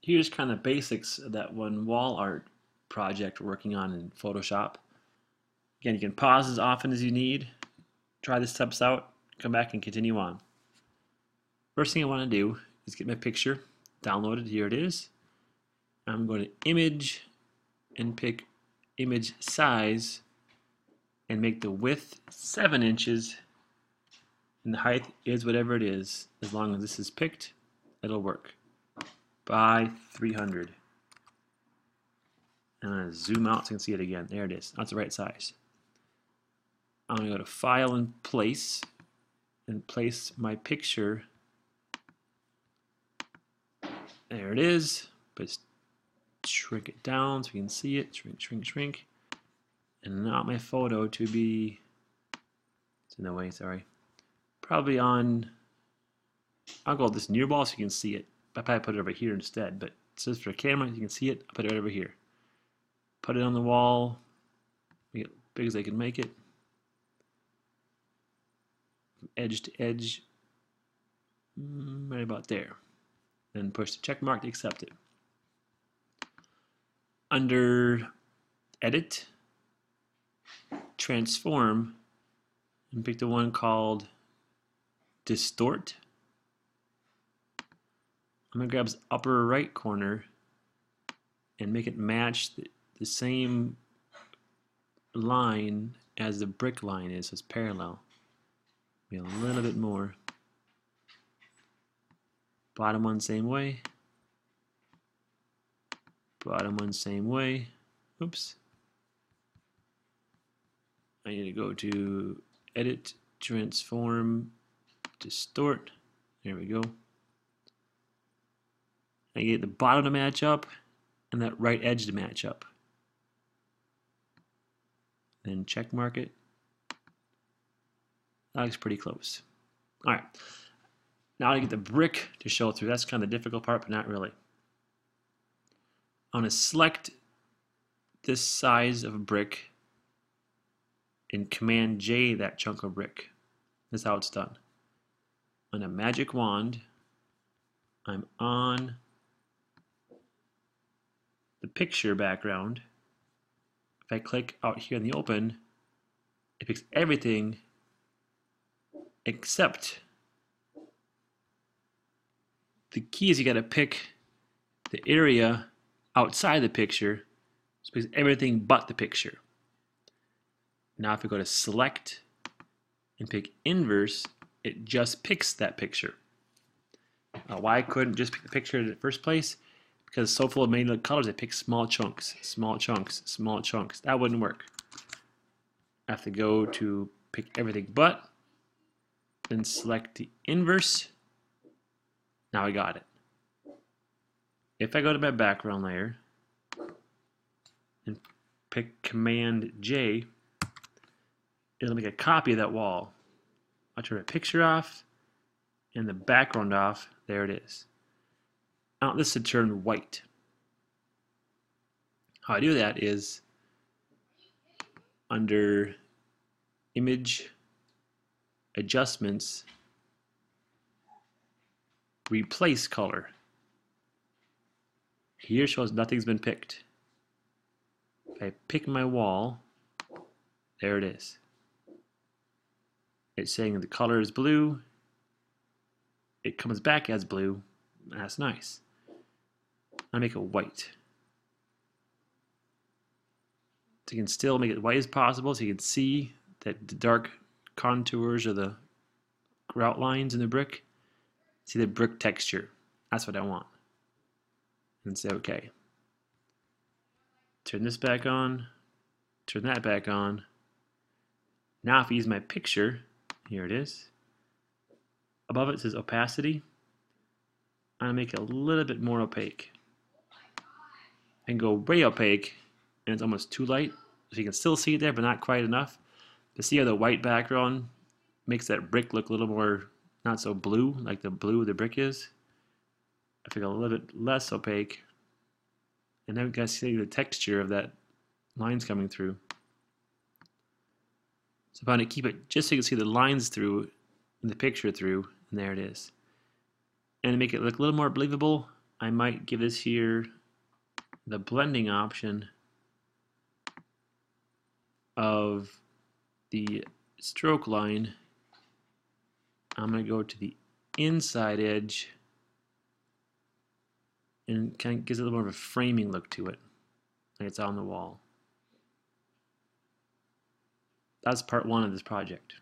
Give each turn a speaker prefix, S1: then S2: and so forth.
S1: Here's kind of basics of that one wall art project we're working on in Photoshop. Again, you can pause as often as you need, try the steps out, come back and continue on. First thing I want to do is get my picture downloaded. Here it is. I'm going to image and pick image size and make the width 7 inches and the height is whatever it is. As long as this is picked, it'll work. By 300. And I'm going to zoom out so you can see it again. There it is. That's the right size. I'm going to go to File and Place my picture. There it is. But shrink it down so you can see it. Shrink, shrink, shrink. And not my photo to be, it's in the way, sorry. Probably on, I'll go with this near wall so you can see it. I probably put it over here instead, but just for a camera, you can see it. I'll put it right over here. Put it on the wall, make it big as I can make it. Edge to edge, right about there. Then push the check mark to accept it. Under Edit, Transform, and pick the one called Distort. I'm going to grab this upper right corner and make it match the same line as the brick line is, so it's parallel. Maybe a little bit more. Bottom one same way. Bottom one same way. Oops. I need to go to Edit, Transform, Distort. There we go. I get the bottom to match up and that right edge to match up. Then check mark it. That looks pretty close. All right. Now I get the brick to show through. That's kind of the difficult part, but not really. I'm going to select this size of a brick and Command J that chunk of brick. That's how it's done. On a magic wand, I'm on the picture background. If I click out here in the open, it picks everything except the key is you got to pick the area outside the picture, so it picks everything but the picture. Now if I go to Select and pick Inverse, it just picks that picture. Why I couldn't just pick the picture in the first place? Because it's so full of many little colors, it picks small chunks, small chunks, small chunks. That wouldn't work. I have to go to pick everything but, then select the inverse. Now I got it. If I go to my background layer and pick Command J, it'll make a copy of that wall. I'll turn the picture off and the background off. There it is. I want this to turn white. How I do that is under Image, Adjustments, Replace Color. Here shows nothing's been picked. If I pick my wall, there it is. It's saying the color is blue. It comes back as blue. That's nice. I'll make it white. So you can still make it white as possible so you can see that the dark contours or the grout lines in the brick. See the brick texture. That's what I want. And say OK. Turn this back on. Turn that back on. Now if I use my picture, here it is. Above it says opacity. I'm going to make it a little bit more opaque. And go way opaque, and it's almost too light. So you can still see it there, but not quite enough. To see how the white background makes that brick look a little more, not so blue, like the blue of the brick is. I think a little bit less opaque. And then we can see the texture of that lines coming through. So I'm going to keep it just so you can see the lines through, and the picture through, and there it is. And to make it look a little more believable, I might give this here the blending option of the stroke line. I'm going to go to the inside edge, and kind of gives it a little more of a framing look to it, like it's on the wall. That's part one of this project.